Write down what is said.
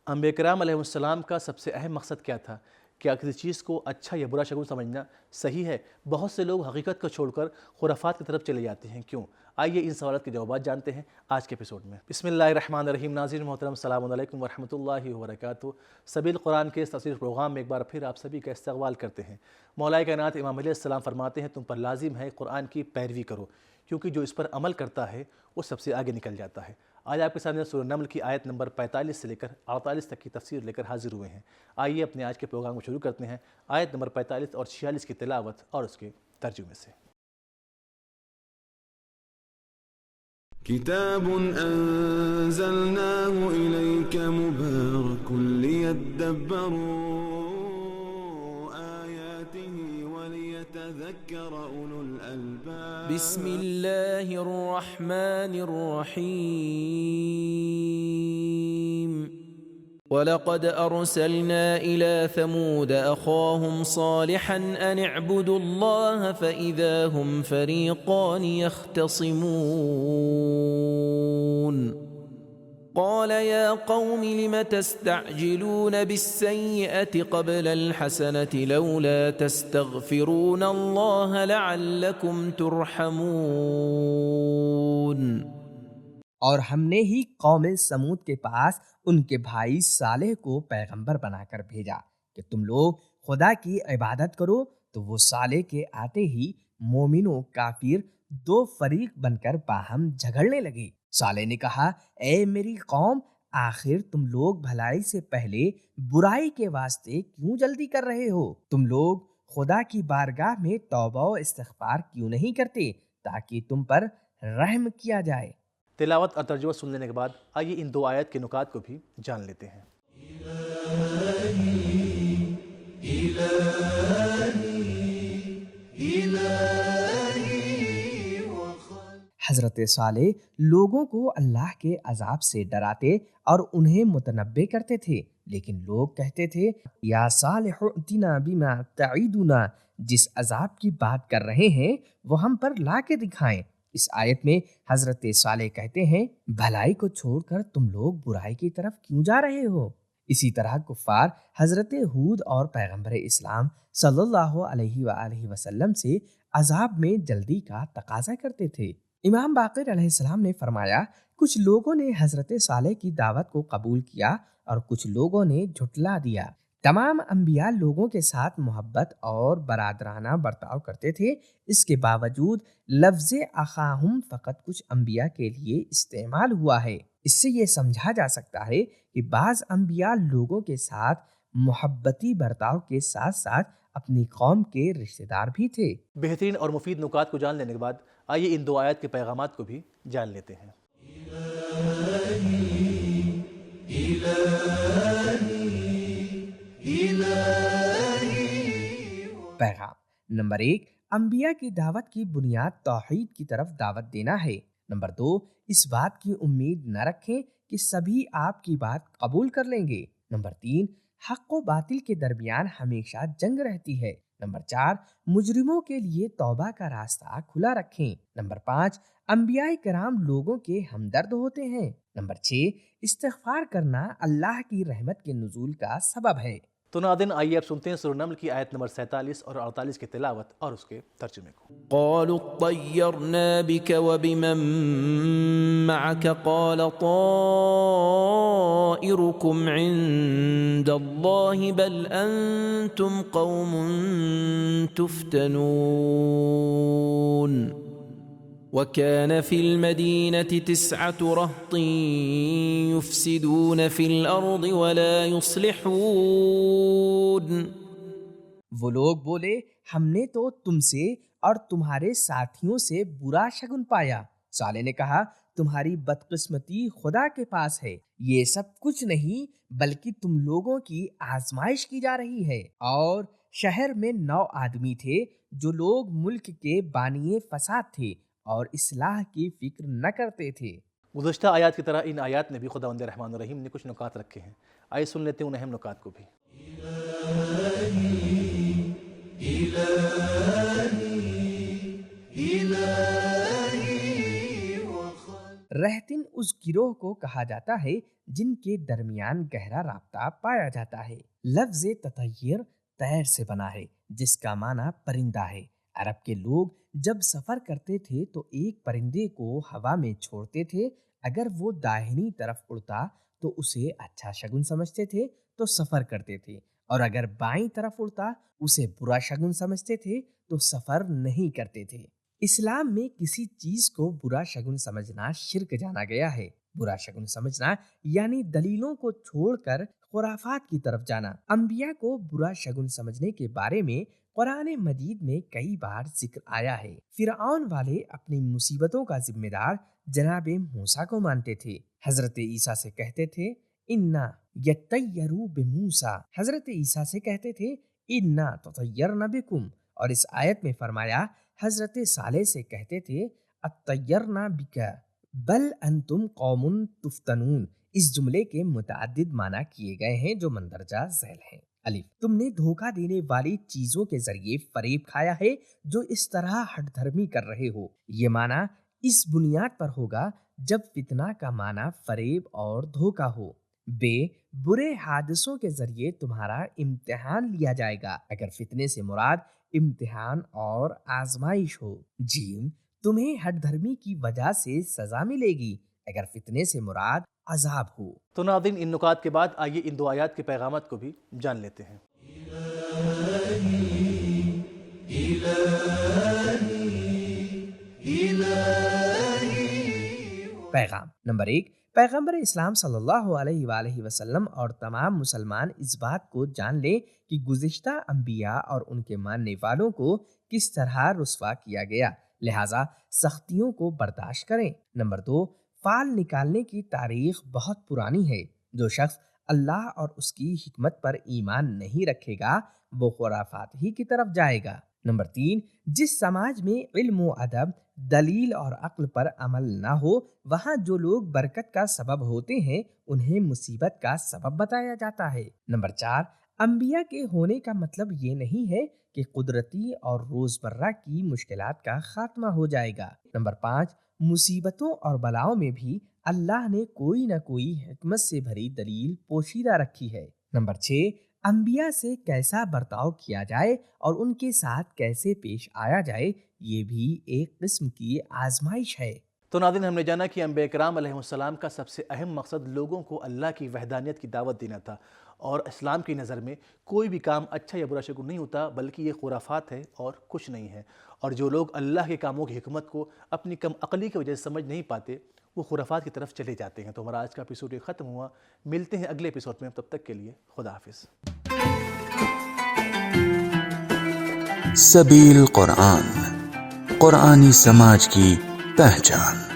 انبیاء کرام علیہ السلام کا سب سے اہم مقصد کیا تھا؟ کیا کسی چیز کو اچھا یا برا شگون سمجھنا صحیح ہے؟ بہت سے لوگ حقیقت کو چھوڑ کر خرافات کی طرف چلے جاتے ہیں، کیوں؟ آئیے ان سوالات کے جوابات جانتے ہیں آج کے ایپیسوڈ میں۔ بسم اللہ الرحمن الرحیم۔ ناظرین محترم، السلام علیکم ورحمۃ اللہ وبرکاتہ۔ سبیل قرآن کے اس تفسیر پروگرام میں ایک بار پھر آپ سبھی کا استقبال کرتے ہیں۔ مولا کائنات امام علیہ السلام فرماتے ہیں، تم پر لازم ہے قرآن کی پیروی کرو، کیونکہ جو اس پر عمل کرتا ہے وہ سب سے آگے نکل جاتا ہے۔ آج آپ کے سامنے سورہ نمل کی آیت نمبر 45 سے لے کر 48 تک کی تفسیر لے کر حاضر ہوئے ہیں۔ آئیے اپنے آج کے پروگرام کو شروع کرتے ہیں آیت نمبر 45 اور 46 کی تلاوت اور اس کے ترجمے سے۔ کتاب انزلناه الیک مبارک لیدبروا آیاته ولیتذکر اولو الالباب۔ بسم اللہ الرحمن الرحیم۔ وَلَقَدْ أَرْسَلْنَا إِلَى ثَمُودَ أَخَاهُمْ صَالِحًا أَنِ اعْبُدُوا اللَّهَ فَإِذَا هُمْ فَرِيقَانِ يَخْتَصِمُونَ قَالَ يَا قَوْمِ لِمَ تَسْتَعْجِلُونَ بِالسَّيِّئَةِ قَبْلَ الْحَسَنَةِ لَوْلَا تَسْتَغْفِرُونَ اللَّهَ لَعَلَّكُمْ تُرْحَمُونَ۔ اور ہم نے ہی قوم سمود کے پاس ان کے بھائی صالح کو پیغمبر بنا کر بھیجا کہ تم لوگ خدا کی عبادت کرو، تو وہ صالح کے آتے ہی مومن و کافر دو فریق بن کر باہم جھگڑنے لگے۔ صالح نے کہا، اے میری قوم، آخر تم لوگ بھلائی سے پہلے برائی کے واسطے کیوں جلدی کر رہے ہو؟ تم لوگ خدا کی بارگاہ میں توبہ و استغفار کیوں نہیں کرتے تاکہ تم پر رحم کیا جائے؟ تلاوت اور ترجمہ سن لینے کے بعد آئیے ان دو آیت کے نکات کو بھی جان لیتے ہیں۔ حضرت صالح لوگوں کو اللہ کے عذاب سے ڈراتے اور انہیں متنبہ کرتے تھے، لیکن لوگ کہتے تھے، یا صالح ائتنا بما تعیدنا، جس عذاب کی بات کر رہے ہیں وہ ہم پر لا کے دکھائیں۔ اس آیت میں حضرت صالح کہتے ہیں، بھلائی کو چھوڑ کر تم لوگ برائی کی طرف کیوں جا رہے ہو؟ اسی طرح کفار حضرت ہود اور پیغمبر اسلام صلی اللہ علیہ وآلہ وسلم سے عذاب میں جلدی کا تقاضا کرتے تھے۔ امام باقر علیہ السلام نے فرمایا، کچھ لوگوں نے حضرت صالح کی دعوت کو قبول کیا اور کچھ لوگوں نے جھٹلا دیا۔ تمام انبیاء لوگوں کے ساتھ محبت اور برادرانہ برتاؤ کرتے تھے، اس کے باوجود لفظ اخاہم فقط کچھ انبیاء کے لیے استعمال ہوا ہے۔ اس سے یہ سمجھا جا سکتا ہے کہ بعض انبیاء لوگوں کے ساتھ محبتی برتاؤ کے ساتھ ساتھ اپنی قوم کے رشتہ دار بھی تھے۔ بہترین اور مفید نکات کو جان لینے کے بعد آئیے ان دو آیت کے پیغامات کو بھی جان لیتے ہیں۔ پیغام نمبر 1، انبیاء کی دعوت کی بنیاد توحید کی طرف دعوت دینا ہے۔ نمبر 2، اس بات کی امید نہ رکھیں کہ سبھی آپ کی بات قبول کر لیں گے۔ نمبر 3، حق و باطل کے درمیان ہمیشہ جنگ رہتی ہے۔ نمبر 4، مجرموں کے لیے توبہ کا راستہ کھلا رکھیں۔ نمبر 5، انبیاء کرام لوگوں کے ہمدرد ہوتے ہیں۔ نمبر 6، استغفار کرنا اللہ کی رحمت کے نزول کا سبب ہے۔ تو ناظرین، آئیے اب سنتے ہیں سورہ نمل کی آیت نمبر 47 اور 48 کی تلاوت اور اس کے ترجمے کو۔ قالوا اطيرنا بك وبمن معك قال طائركم عند الله بل أنتم قوم تفتنون وكان في المدينة 9 رهط يفسدون في الأرض ولا يصلحون۔ وہ لوگ بولے، ہم نے تو تم سے اور تمہارے ساتھیوں سے برا شگن پایا۔ صالح نے کہا، تمہاری بدقسمتی خدا کے پاس ہے، یہ سب کچھ نہیں بلکہ تم لوگوں کی آزمائش کی جا رہی ہے۔ اور شہر میں 9 آدمی تھے جو لوگ ملک کے بانی فساد تھے اور اصلاح کی فکر نہ کرتے تھے۔ گزشتہ آیات کی طرح ان آیات میں بھی خداوند رحمان الرحیم نے کچھ نکات رکھے ہیں۔ آئیے سن لیتے ہیں ان اہم نکات کو بھی۔ رہتن اس گروہ کو کہا جاتا ہے جن کے درمیان گہرا رابطہ پایا جاتا ہے۔ لفظ تطیر طیر سے بنا ہے جس کا معنی پرندہ ہے۔ عرب کے لوگ جب سفر کرتے تھے تو ایک پرندے کو ہوا میں چھوڑتے تھے، اگر وہ داہنی طرف اڑتا تو اسے اچھا شگن سمجھتے تھے تو سفر کرتے تھے، اور اگر بائیں طرف اڑتا اسے برا شگن سمجھتے تھے تو سفر نہیں کرتے تھے۔ اسلام میں کسی چیز کو برا شگن سمجھنا شرک جانا گیا ہے۔ برا شگن سمجھنا یعنی دلیلوں کو چھوڑ کر خرافات کی طرف جانا۔ انبیاء کو برا شگن سمجھنے کے بارے میں قرآن مجید میں کئی بار ذکر آیا ہے۔ فرعون والے اپنی مصیبتوں کا ذمہ دار جناب موسیٰ کو مانتے تھے۔ حضرت عیسیٰ سے کہتے تھے انا یطیروا بموسیٰ، حضرت عیسیٰ سے کہتے تھے انا تطیرنا بکم، اور اس آیت میں فرمایا حضرت صالح سے کہتے تھے اطیرنا بک بل انتم قوم تفتنون۔ اس جملے کے متعدد معنی کیے گئے ہیں جو مندرجہ ذیل ہیں۔ الف، تم نے دھوکہ دینے والی چیزوں کے ذریعے فریب کھایا ہے جو اس طرح ہٹ دھرمی کر رہے ہو۔ یہ معنی اس بنیاد پر ہوگا جب فتنہ کا معنی فریب اور دھوکہ ہو۔ بے، برے حادثوں کے ذریعے تمہارا امتحان لیا جائے گا اگر فتنے سے مراد امتحان اور آزمائش ہو۔ جیم، تمہیں ہٹ دھرمی کی وجہ سے سزا ملے گی اگر فتنے سے مراد عذاب ہو۔ تو ناظرین، ان نکات کے بعد آئیے ان دو آیات کے پیغامات کو بھی جان لیتے ہیں۔ پیغام نمبر 1، پیغمبر اسلام صلی اللہ علیہ وآلہ وسلم اور تمام مسلمان اس بات کو جان لیں کہ گزشتہ انبیاء اور ان کے ماننے والوں کو کس طرح رسوا کیا گیا، لہٰذا سختیوں کو برداشت کریں۔ نمبر 2، فال نکالنے کی تاریخ بہت پرانی ہے۔ جو شخص اللہ اور اس کی حکمت پر ایمان نہیں رکھے گا وہ خرافات ہی کی طرف جائے گا۔ نمبر 3، جس سماج میں علم و ادب، دلیل اور عقل پر عمل نہ ہو، وہاں جو لوگ برکت کا سبب ہوتے ہیں انہیں مصیبت کا سبب بتایا جاتا ہے۔ نمبر 4، انبیاء کے ہونے کا مطلب یہ نہیں ہے کہ قدرتی اور روزمرہ کی مشکلات کا خاتمہ ہو جائے گا۔ نمبر 5، مصیبتوں اور بلاؤں میں بھی اللہ نے کوئی نہ کوئی حکمت سے بھری دلیل پوشیدہ رکھی ہے۔ نمبر 6، انبیاء سے کیسا برتاؤ کیا جائے اور ان کے ساتھ کیسے پیش آیا جائے یہ بھی ایک قسم کی آزمائش ہے۔ تو ناظرین، ہم نے جانا کہ انبیاء کرام علیہ السلام کا سب سے اہم مقصد لوگوں کو اللہ کی وحدانیت کی دعوت دینا تھا، اور اسلام کی نظر میں کوئی بھی کام اچھا یا برا شگون نہیں ہوتا بلکہ یہ خرافات ہے اور کچھ نہیں ہے، اور جو لوگ اللہ کے کاموں کی حکمت کو اپنی کم عقلی کی وجہ سے سمجھ نہیں پاتے وہ خرافات کی طرف چلے جاتے ہیں۔ تو ہمارا آج کا ایپیسوڈ ختم ہوا، ملتے ہیں اگلے ایپیسوڈ میں، تب تک کے لیے خدا حافظ۔ سبیل قرآن، قرآنی سماج کی پہچان۔